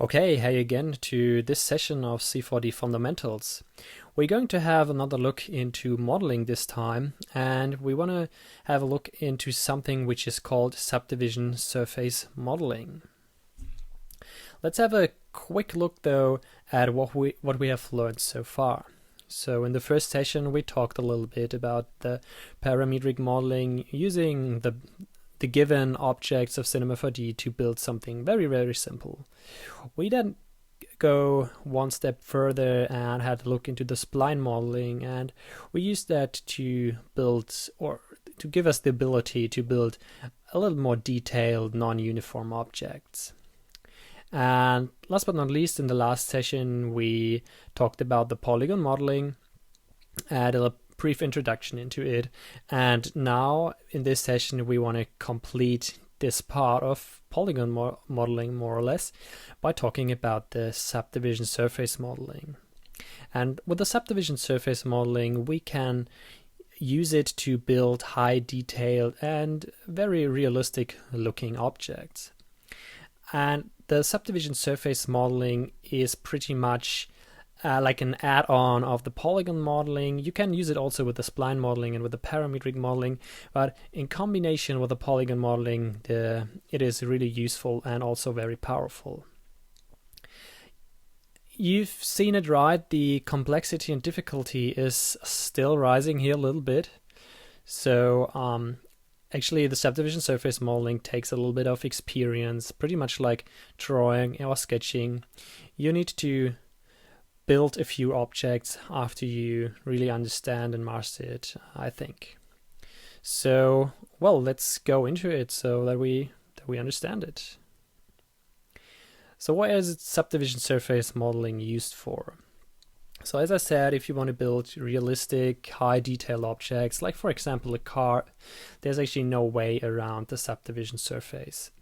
Okay, hey again to this session of C4D Fundamentals. We're going to have another look into modeling this time, and we want to have a look into something which is called Subdivision Surface Modeling. Let's have a quick look though at what we have learned so far. So in the first session we talked a little bit about the parametric modeling using the given objects of Cinema 4D to build something very simple. We then go one step further and had a look into the spline modeling, and we used that to build, or to give us the ability to build a little more detailed non-uniform objects. And last but not least, in the last session we talked about the polygon modeling, had a brief introduction into it, and now in this session we want to complete this part of polygon modeling more or less by talking about the subdivision surface modeling. And with the subdivision surface modeling we can use it to build high detailed and very realistic looking objects. And the subdivision surface modeling is pretty much like an add-on of the polygon modeling. You can use it also with the spline modeling and with the parametric modeling, but in combination with the polygon modeling, it is really useful and also very powerful. You've seen it right, the complexity and difficulty is still rising here a little bit. So actually the subdivision surface modeling takes a little bit of experience, pretty much like drawing or sketching. You need to build a few objects after you really understand and master it, I think. So, well, let's go into it so that we understand it. So what is subdivision surface modeling used for? So as I said, if you want to build realistic, high detail objects, like for example a car, there's actually no way around the subdivision surface.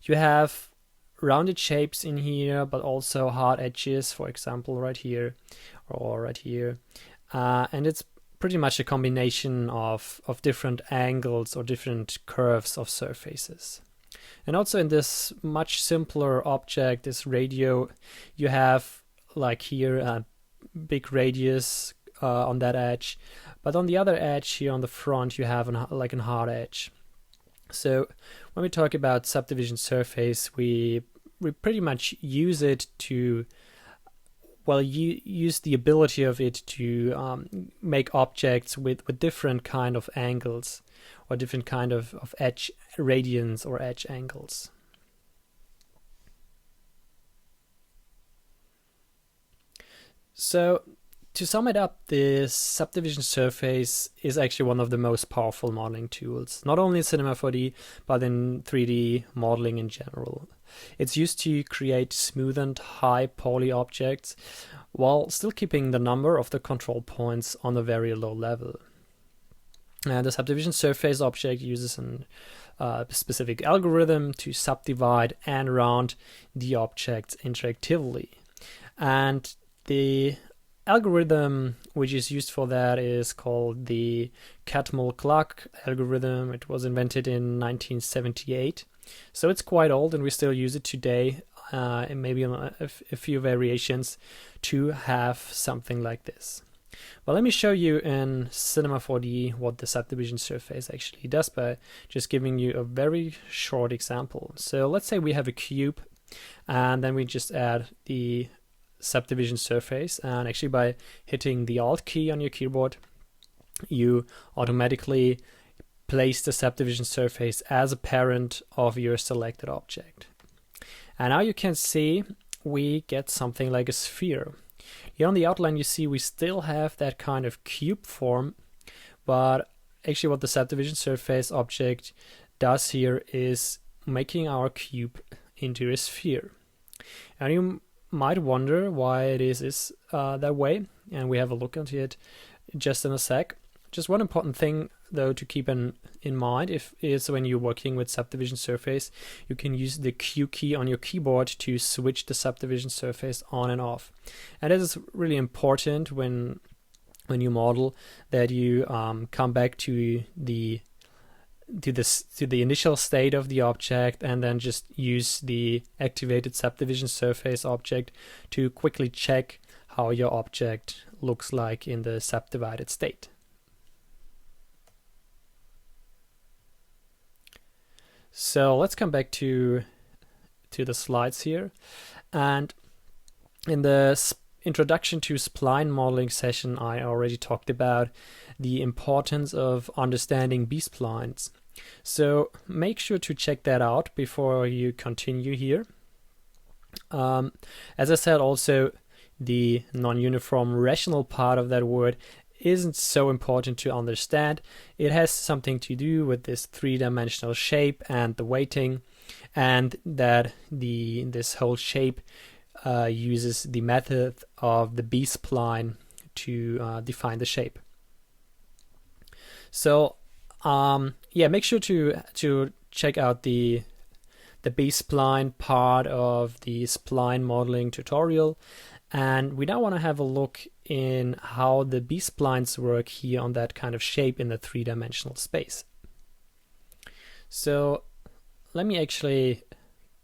You have rounded shapes in here, but also hard edges, for example right here or right here, and it's pretty much a combination of different angles or different curves of surfaces. And also in this much simpler object, this radio, you have like here a big radius on that edge, but on the other edge here on the front you have like a hard edge. So when we talk about subdivision surface, we pretty much use it to, well, use the ability of it to make objects with different kind of angles or different kind of edge radians or edge angles. So to sum it up, the subdivision surface is actually one of the most powerful modeling tools, not only in Cinema 4D, but in 3D modeling in general. It's used to create smoothened high poly objects while still keeping the number of the control points on a very low level. And the subdivision surface object uses a specific algorithm to subdivide and round the objects interactively. And the algorithm which is used for that is called the Catmull-Clark algorithm. It was invented in 1978, so it's quite old and we still use it today, and maybe a few variations to have something like this. Well, let me show you in Cinema 4D what the subdivision surface actually does by just giving you a very short example. So let's say we have a cube, and then we just add the subdivision surface, and actually by hitting the Alt key on your keyboard you automatically place the subdivision surface as a parent of your selected object. And now you can see we get something like a sphere. Here on the outline you see we still have that kind of cube form, but actually what the subdivision surface object does here is making our cube into a sphere. And you might wonder why it is that way, and we have a look into it just in a sec. Just one important thing though to keep in mind is when you're working with subdivision surface, you can use the Q key on your keyboard to switch the subdivision surface on and off. And it is really important when you model that you come back to the to the initial state of the object, and then just use the activated subdivision surface object to quickly check how your object looks like in the subdivided state. So let's come back to the slides here, and in the introduction to spline modeling session I already talked about the importance of understanding B-splines. So make sure to check that out before you continue here. As I said, also the non-uniform rational part of that word isn't so important to understand. It has something to do with this three-dimensional shape and the weighting, and that this whole shape uses the method of the B-spline to define the shape. So yeah, make sure to check out the B-spline part of the spline modeling tutorial. And we now want to have a look in how the B-splines work here on that kind of shape in the three-dimensional space. So let me actually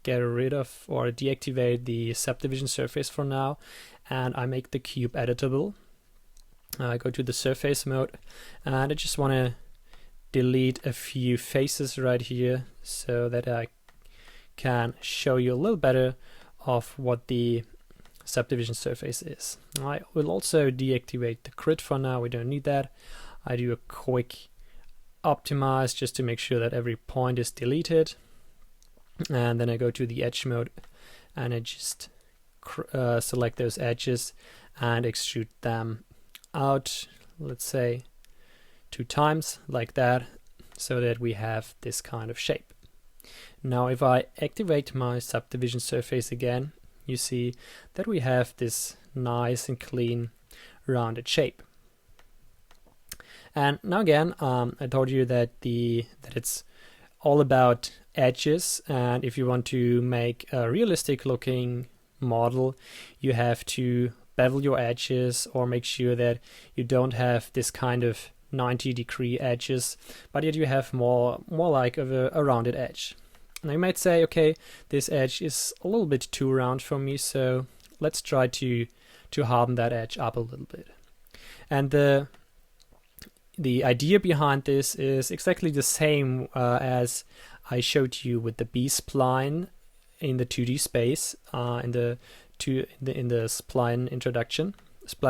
get rid of or deactivate the subdivision surface for now, and I make the cube editable. I go to the surface mode, and I just want to delete a few faces right here so that I can show you a little better of what the subdivision surface is. I will also deactivate the grid for now. We don't need that. I do a quick optimize just to make sure that every point is deleted, and then I go to the edge mode and I just select those edges and extrude them out, let's say 2 times like that, so that we have this kind of shape. Now if I activate my subdivision surface again, you see that we have this nice and clean rounded shape. And now again, I told you that it's all about edges, and if you want to make a realistic looking model, you have to bevel your edges or make sure that you don't have this kind of 90-degree edges, but yet you have more like a rounded edge. Now you might say, okay, this edge is a little bit too round for me, so let's try to harden that edge up a little bit. And the idea behind this is exactly the same as I showed you with the B-spline in the 2D space in the spline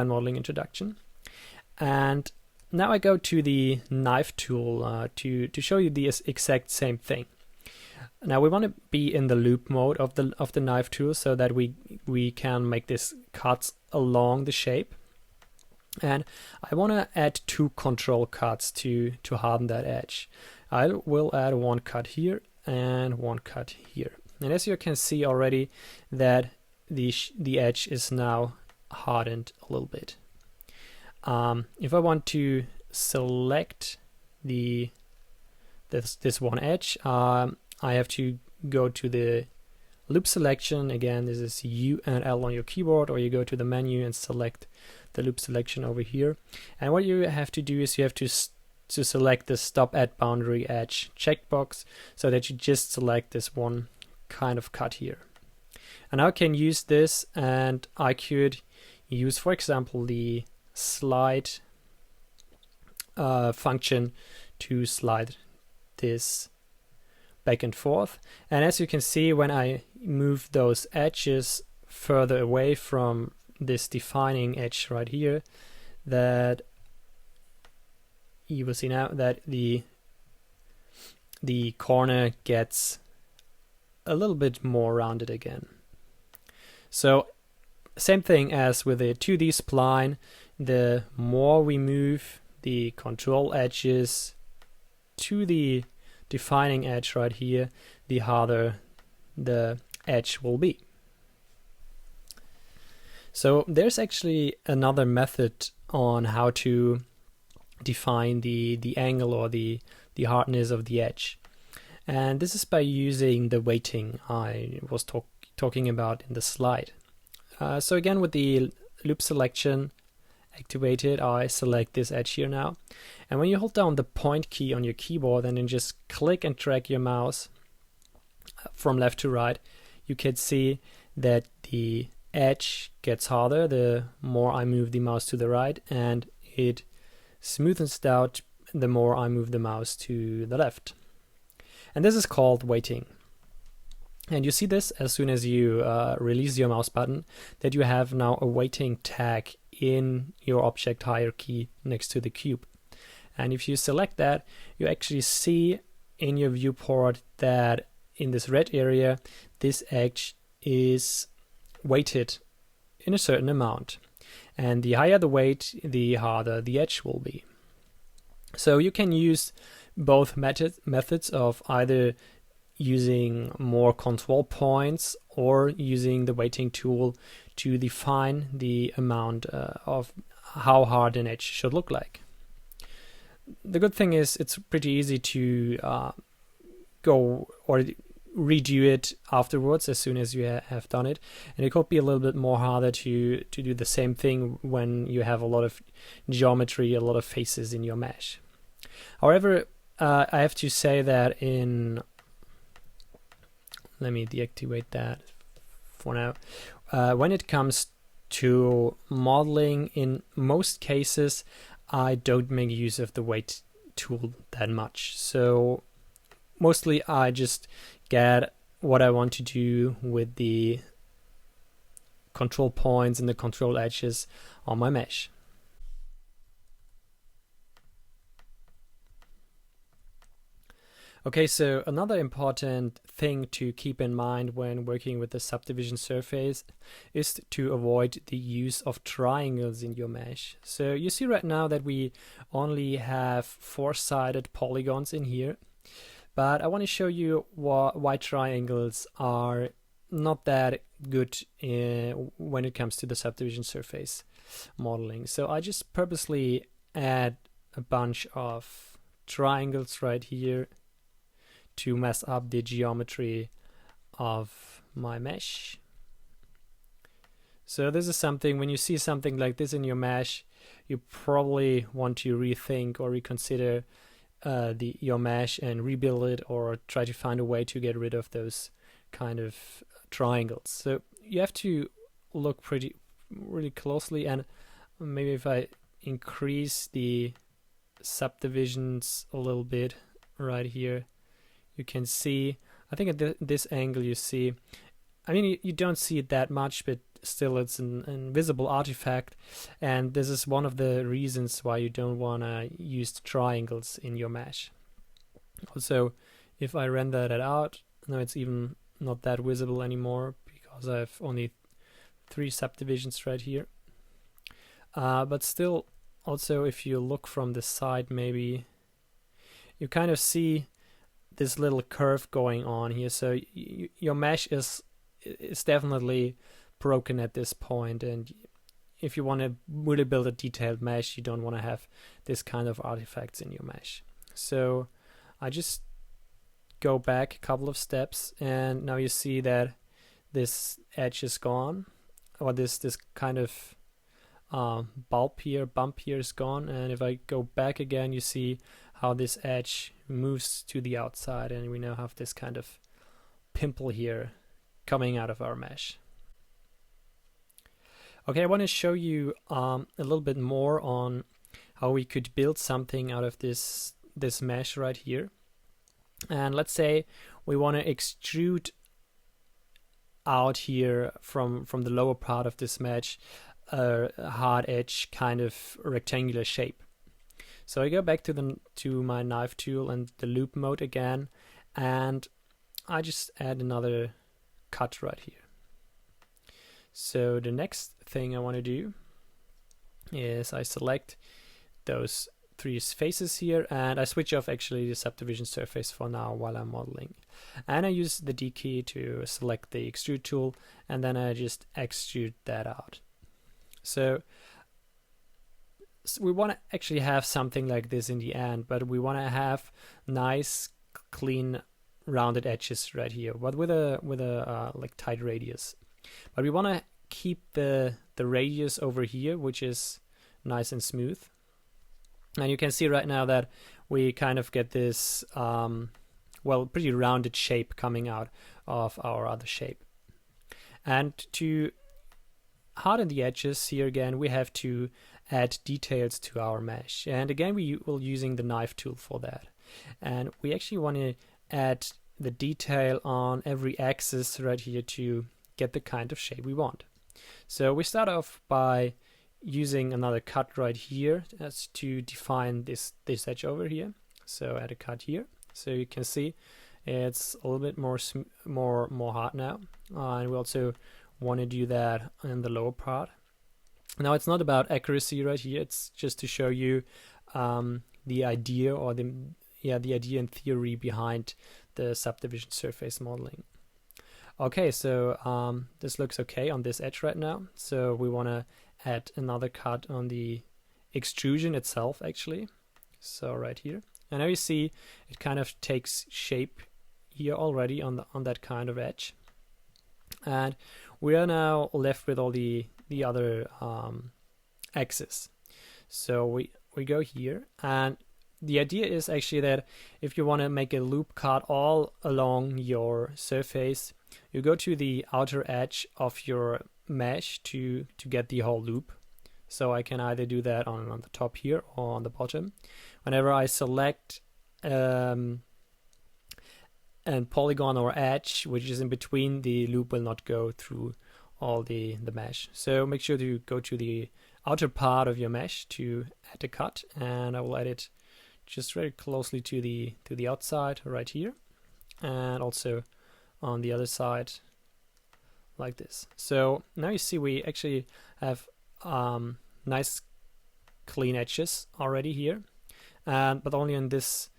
modeling introduction. And now I go to the knife tool to show you the exact same thing. Now we want to be in the loop mode of the knife tool so that we can make this cuts along the shape. And I want to add 2 control cuts to harden that edge. I will add 1 cut here and 1 cut here. And as you can see already, that the edge is now hardened a little bit. If I want to select this one edge, I have to go to the loop selection. Again, this is U and L on your keyboard, or you go to the menu and select the loop selection over here. And what you have to do is you have to select the stop at boundary edge checkbox, so that you just select this one kind of cut here. And I can use this, and I could use, for example, the slide function to slide this back and forth. And as you can see, when I move those edges further away from this defining edge right here, that you will see now that the corner gets a little bit more rounded again. So same thing as with the 2D spline, the more we move the control edges to the defining edge right here, the harder the edge will be. So there's actually another method on how to define the angle or the hardness of the edge, and this is by using the weighting I was talking about in the slide. So again, with the loop selection activated, I select this edge here now. And when you hold down the point key on your keyboard and then just click and drag your mouse from left to right, you can see that the edge gets harder the more I move the mouse to the right, and it smoothens out the more I move the mouse to the left. And this is called weighting. And you see this as soon as you release your mouse button, that you have now a weighting tag in your object hierarchy next to the cube. And if you select that, you actually see in your viewport that in this red area, this edge is weighted in a certain amount. And the higher the weight, the harder the edge will be. So you can use both methods of either using more control points or using the weighting tool to define the amount of how hard an edge should look like. The good thing is it's pretty easy to go or redo it afterwards as soon as you have done it, and it could be a little bit more harder to do the same thing when you have a lot of geometry, a lot of faces in your mesh. However, I have to say that let me deactivate that for now. When it comes to modeling, in most cases, I don't make use of the weight tool that much. So mostly I just get what I want to do with the control points and the control edges on my mesh. Okay, so another important thing to keep in mind when working with the subdivision surface is to avoid the use of triangles in your mesh. So you see right now that we only have four-sided polygons in here, but I want to show you why triangles are not that good when it comes to the subdivision surface modeling. So I just purposely add a bunch of triangles right here to mess up the geometry of my mesh. So this is something, when you see something like this in your mesh, you probably want to rethink or reconsider your mesh and rebuild it, or try to find a way to get rid of those kind of triangles. So you have to look really closely, and maybe if I increase the subdivisions a little bit right here, you can see, I think at this angle you see, I mean you don't see it that much, but still it's an invisible artifact, and this is one of the reasons why you don't want to use triangles in your mesh. Also, if I render that out, now it's even not that visible anymore because I have only 3 subdivisions right here. But still, also if you look from the side, maybe you kind of see this little curve going on here. So your mesh is definitely broken at this point, and if you want to really build a detailed mesh, you don't want to have this kind of artifacts in your mesh. So I just go back a couple of steps, and now you see that this edge is gone, or this kind of bump here is gone. And if I go back again, you see how this edge moves to the outside, and we now have this kind of pimple here coming out of our mesh. Okay, I want to show you a little bit more on how we could build something out of this mesh right here. And let's say we want to extrude out here from the lower part of this mesh a hard edge kind of rectangular shape. So I go back to my knife tool and the loop mode again, and I just add another cut right here. So the next thing I want to do is I select those 3 faces here, and I switch off actually the subdivision surface for now while I'm modeling. And I use the D key to select the extrude tool, and then I just extrude that out. So we want to actually have something like this in the end, but we want to have nice, clean, rounded edges right here, but with a like tight radius. But we want to keep the radius over here, which is nice and smooth. And you can see right now that we kind of get this well, pretty rounded shape coming out of our other shape. And to harden the edges, here again we have to add details to our mesh, and again we will using the knife tool for that. And we actually want to add the detail on every axis right here to get the kind of shape we want. So we start off by using another cut right here as to define this edge over here. So add a cut here, so you can see it's a little bit more hard now, and we also want to do that in the lower part. Now it's not about accuracy right here, it's just to show you the idea, or the idea and theory behind the subdivision surface modeling. Okay, so this looks okay on this edge right now, so we want to add another cut on the extrusion itself actually, so right here. And now you see it kind of takes shape here already on that kind of edge, and we are now left with all the other axes. So we go here, and the idea is actually that if you want to make a loop cut all along your surface, you go to the outer edge of your mesh to get the whole loop. So I can either do that on the top here or on the bottom. Whenever I select and polygon or edge which is in between, the loop will not go through all the mesh. So make sure to go to the outer part of your mesh to add a cut, and I will add it just very closely to the outside right here, and also on the other side like this. So now you see we actually have nice clean edges already here, but only in this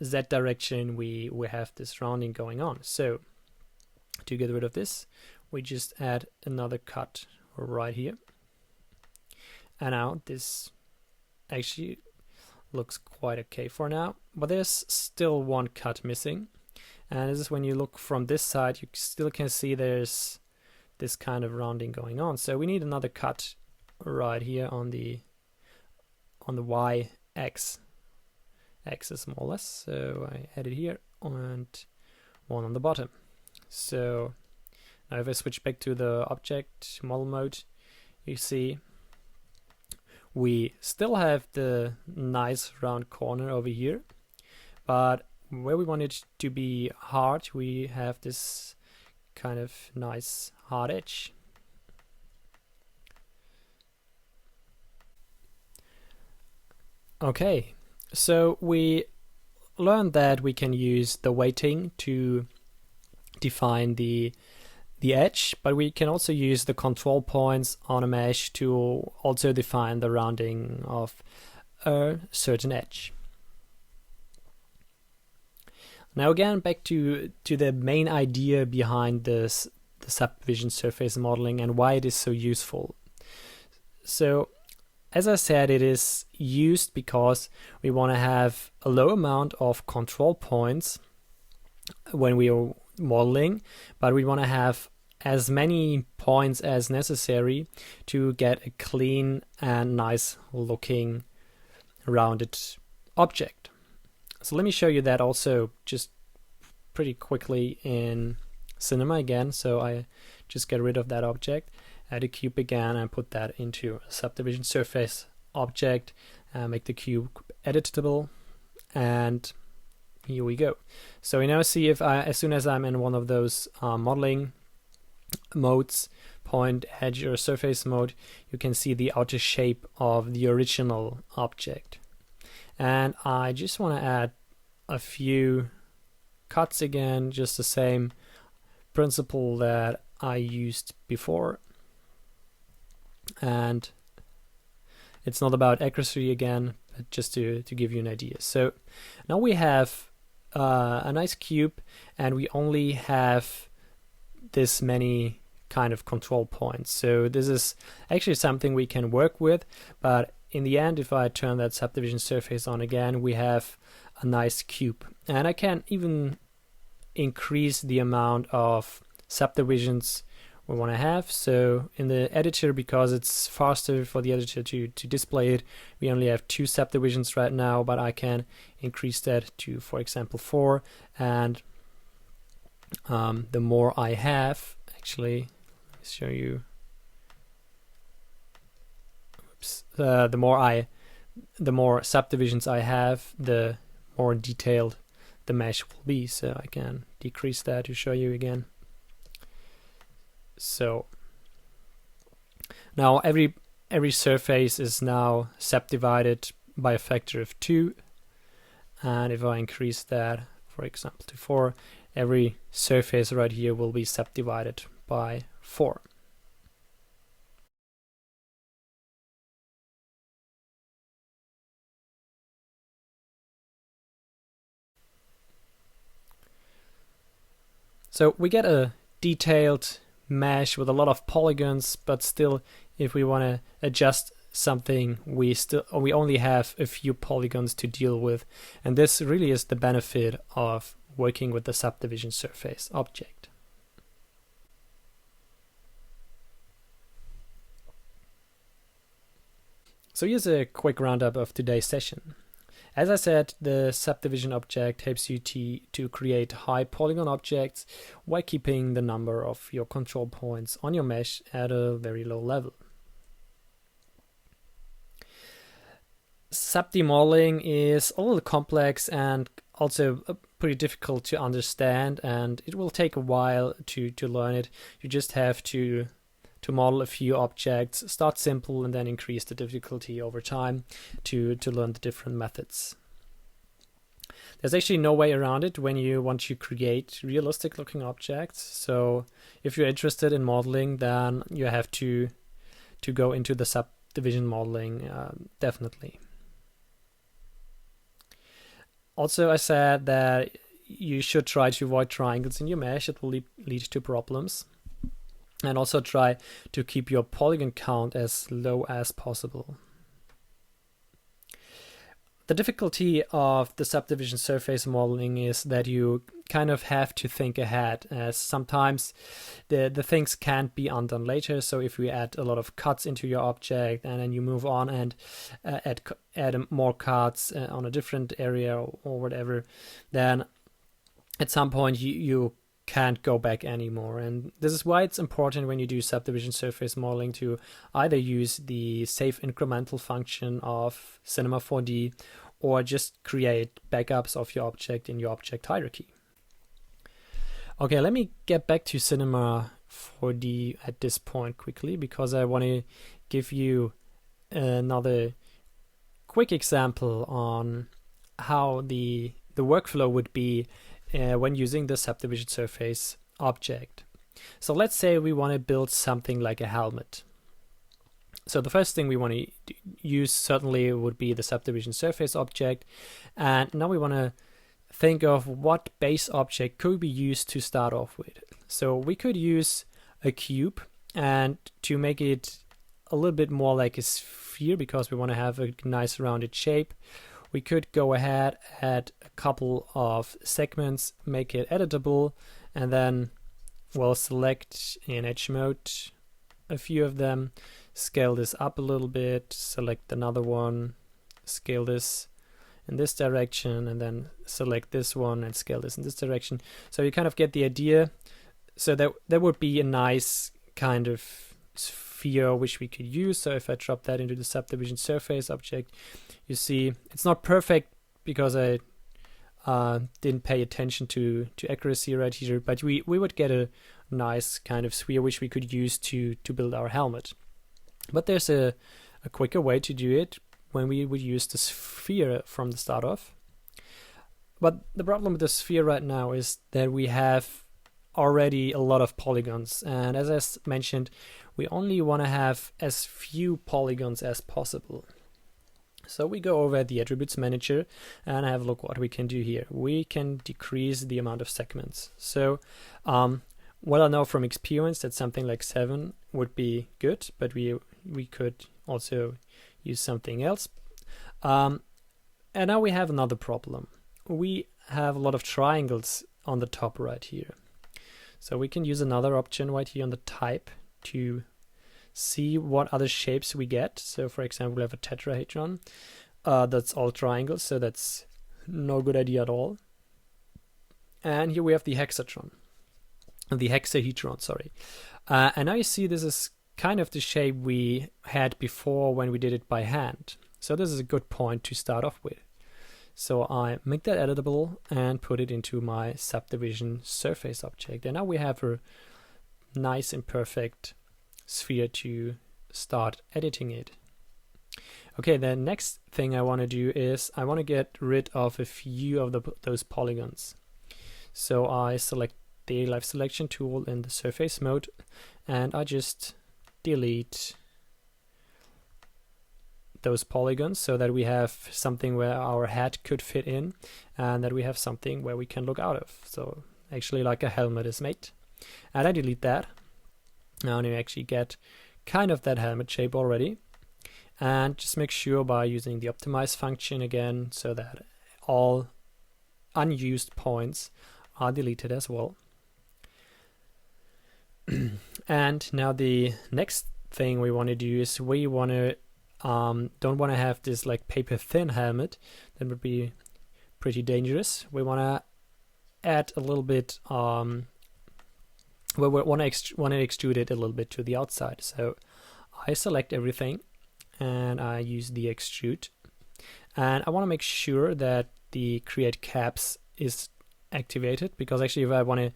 Z direction we have this rounding going on. So to get rid of this, we just add another cut right here, and now this actually looks quite okay for now, but there's still one cut missing, and this is when you look from this side, you still can see there's this kind of rounding going on. So we need another cut right here on the Y axis more or less. So I add it here and one on the bottom. So now if I switch back to the object model mode, you see we still have the nice round corner over here, but where we want it to be hard, we have this kind of nice hard edge. Okay, so we learned that we can use the weighting to define the edge, but we can also use the control points on a mesh to also define the rounding of a certain edge. Now again, back to the main idea behind the subdivision surface modeling and why it is so useful. So as I said, it is used because we want to have a low amount of control points when we are modeling, but we want to have as many points as necessary to get a clean and nice looking rounded object. So let me show you that also just pretty quickly in Cinema again. So I just get rid of that object, add a cube again, and put that into a subdivision surface object, make the cube editable, and here we go. So we now see if as soon as I'm in one of those modeling modes, point, edge, or surface mode, you can see the outer shape of the original object. And I just want to add a few cuts again, just the same principle that I used before. And it's not about accuracy again, but just to give you an idea. So now we have a nice cube, and we only have this many kind of control points. So this is actually something we can work with, but in the end, if I turn that subdivision surface on again, we have a nice cube. And I can even increase the amount of subdivisions we want to have. So in the editor, because it's faster for the editor to display it, we only have 2 subdivisions right now, but I can increase that to, for example, 4. And the more I have, actually, let me show you. Oops. The more subdivisions I have, the more detailed the mesh will be. So I can decrease that to show you again. So now every surface is now subdivided by a factor of 2, and if I increase that, for example, to 4, every surface right here will be subdivided by 4. So we get a detailed mesh with a lot of polygons, but still, if we want to adjust something, we only have a few polygons to deal with, and this really is the benefit of working with the subdivision surface object. So here's a quick roundup of today's session. As I said, the subdivision object helps you to create high polygon objects while keeping the number of your control points on your mesh at a very low level. Subdivision modeling is a little complex and also pretty difficult to understand, and it will take a while to learn it. You just have to model a few objects, start simple, and then increase the difficulty over time to learn the different methods. There's actually no way around it when you want to create realistic looking objects. So if you're interested in modeling, then you have to go into the subdivision modeling, definitely. Also, I said that you should try to avoid triangles in your mesh. It will lead to problems. And also try to keep your polygon count as low as possible. The difficulty of the subdivision surface modeling is that you kind of have to think ahead, as sometimes the things can't be undone later. So if we add a lot of cuts into your object and then you move on and add more cuts on a different area or whatever, then at some point you can't go back anymore. And this is why it's important when you do subdivision surface modeling to either use the save incremental function of Cinema 4D or just create backups of your object in your object hierarchy. Okay, let me get back to Cinema 4D at this point quickly, because I want to give you another quick example on how the workflow would be when using the subdivision surface object. So let's say we want to build something like a helmet. So the first thing we want to use certainly would be the subdivision surface object, and now we want to think of what base object could be used to start off with. So we could use a cube, and to make it a little bit more like a sphere, because we want to have a nice rounded shape, we could go ahead, add a couple of segments, make it editable, and then we'll select in edge mode a few of them, scale this up a little bit, select another one, scale this in this direction, and then select this one and scale this in this direction. So you kind of get the idea. So that would be a nice kind of sphere which we could use. So if I drop that into the subdivision surface object, you see it's not perfect because I didn't pay attention to accuracy right here, but we would get a nice kind of sphere which we could use to build our helmet. But there's a quicker way to do it when we would use the sphere from the start off. But the problem with the sphere right now is that we have already a lot of polygons, and as I mentioned, we only want to have as few polygons as possible. So we go over the attributes manager and have a look what we can do here. We can decrease the amount of segments. So well, I know from experience that something like 7 would be good, but we could also use something else. And now we have another problem. We have a lot of triangles on the top right here. So we can use another option right here on the type to see what other shapes we get. So for example, we have a tetrahedron that's all triangles, so that's no good idea at all. And here we have the hexahedron, sorry. And now you see this is kind of the shape we had before when we did it by hand. So this is a good point to start off with. So I make that editable and put it into my subdivision surface object. And now we have a nice and perfect sphere to start editing it. Okay, the next thing I want to do is I want to get rid of a few of those polygons. So I select the live selection tool in the surface mode and I just delete those polygons so that we have something where our head could fit in and that we have something where we can look out of. So actually like a helmet is made. And I delete that. Now you actually get kind of that helmet shape already. And just make sure by using the optimize function again so that all unused points are deleted as well. And now the next thing we want to do is we want to don't want to have this like paper thin helmet. That would be pretty dangerous. We want to add a little bit we want to extrude it a little bit to the outside. So I select everything and I use the extrude, and I want to make sure that the create caps is activated, because actually if I want to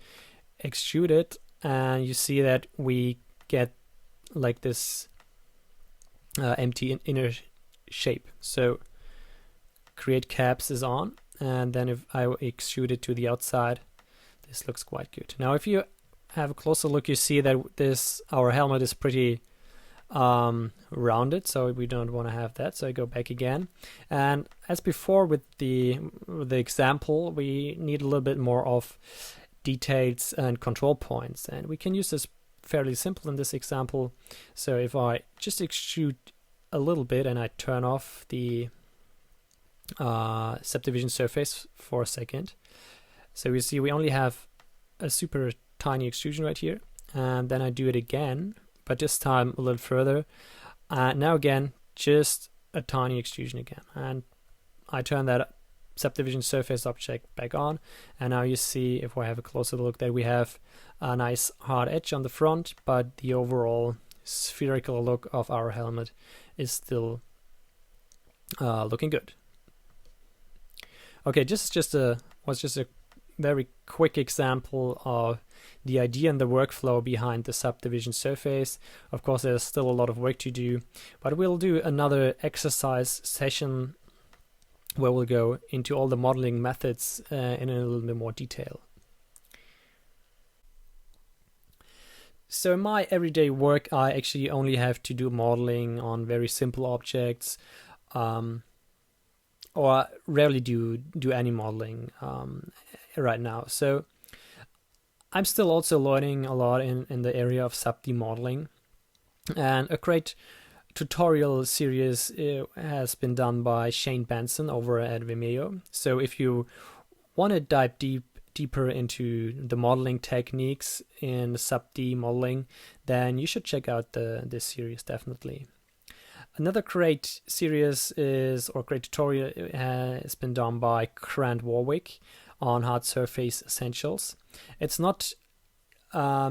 extrude it, and you see that we get like this empty inner shape. So create caps is on, and then if I extrude it to the outside, this looks quite good. Now if you have a closer look, you see that our helmet is pretty rounded, so we don't want to have that. So I go back again, and as before with the example, we need a little bit more of details and control points, and we can use this fairly simple in this example. So if I just extrude a little bit and I turn off the subdivision surface for a second, so you see we only have a super tiny extrusion right here, and then I do it again, but this time a little further. Now again, just a tiny extrusion again, and I turn that subdivision surface object back on, and now you see, if I have a closer look, that we have a nice hard edge on the front, but the overall spherical look of our helmet is still looking good. Okay, was just a very quick example of the idea and the workflow behind the subdivision surface. Of course, there's still a lot of work to do, but we'll do another exercise session where we'll go into all the modeling methods in a little bit more detail. So in my everyday work, I actually only have to do modeling on very simple objects, or rarely do any modeling right now. So I'm still also learning a lot in the area of sub-D modeling, and a great tutorial series has been done by Shane Benson over at Vimeo. So if you want to dive deeper into the modeling techniques in sub-D modeling, then you should check out this series definitely. Another great series great tutorial has been done by Grant Warwick on hard surface essentials. It's not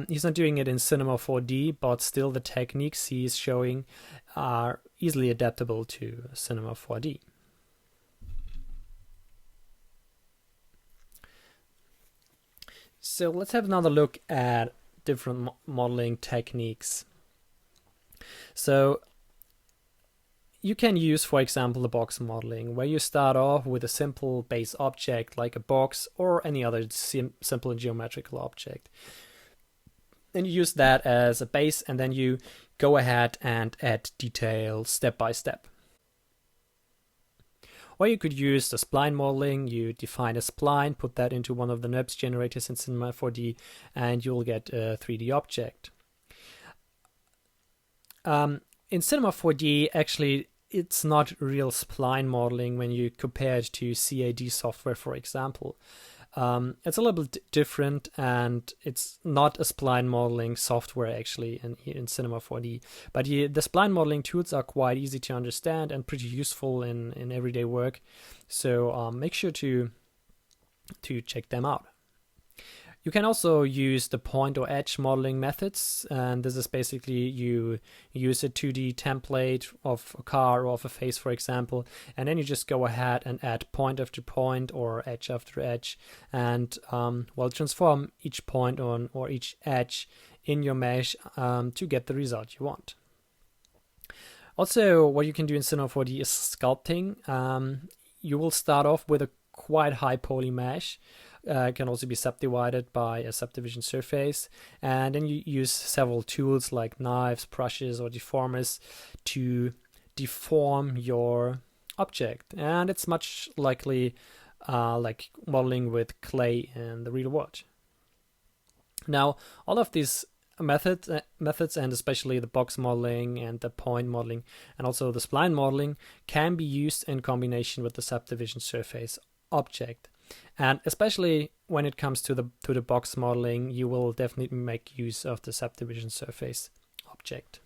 he's not doing it in Cinema 4D, but still the techniques he's showing are easily adaptable to Cinema 4D. So let's have another look at different modeling techniques. So you can use, for example, the box modeling, where you start off with a simple base object like a box or any other simple geometrical object. Then you use that as a base, and then you go ahead and add detail step by step. Or you could use the spline modeling. You define a spline, put that into one of the NURBS generators in Cinema 4D, and you'll get a 3D object. In Cinema 4D, actually, it's not real spline modeling when you compare it to CAD software, for example. It's a little bit different, and it's not a spline modeling software actually in Cinema 4D. But the spline modeling tools are quite easy to understand and pretty useful in everyday work. So make sure to check them out. You can also use the point or edge modeling methods, and this is basically you use a 2D template of a car or of a face, for example, and then you just go ahead and add point after point or edge after edge, and transform each point or each edge in your mesh to get the result you want. Also, what you can do in Cinema 4D is sculpting. You will start off with a quite high poly mesh. It can also be subdivided by a subdivision surface, and then you use several tools like knives, brushes, or deformers to deform your object, and it's much likely like modeling with clay in the real world. Now, all of these methods and especially the box modeling and the point modeling and also the spline modeling can be used in combination with the subdivision surface object. And especially when it comes to the box modeling, you will definitely make use of the subdivision surface object.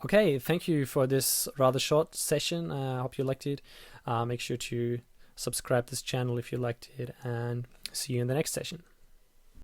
Okay, thank you for this rather short session. I hope you liked it. Make sure to subscribe to this channel if you liked it, and see you in the next session.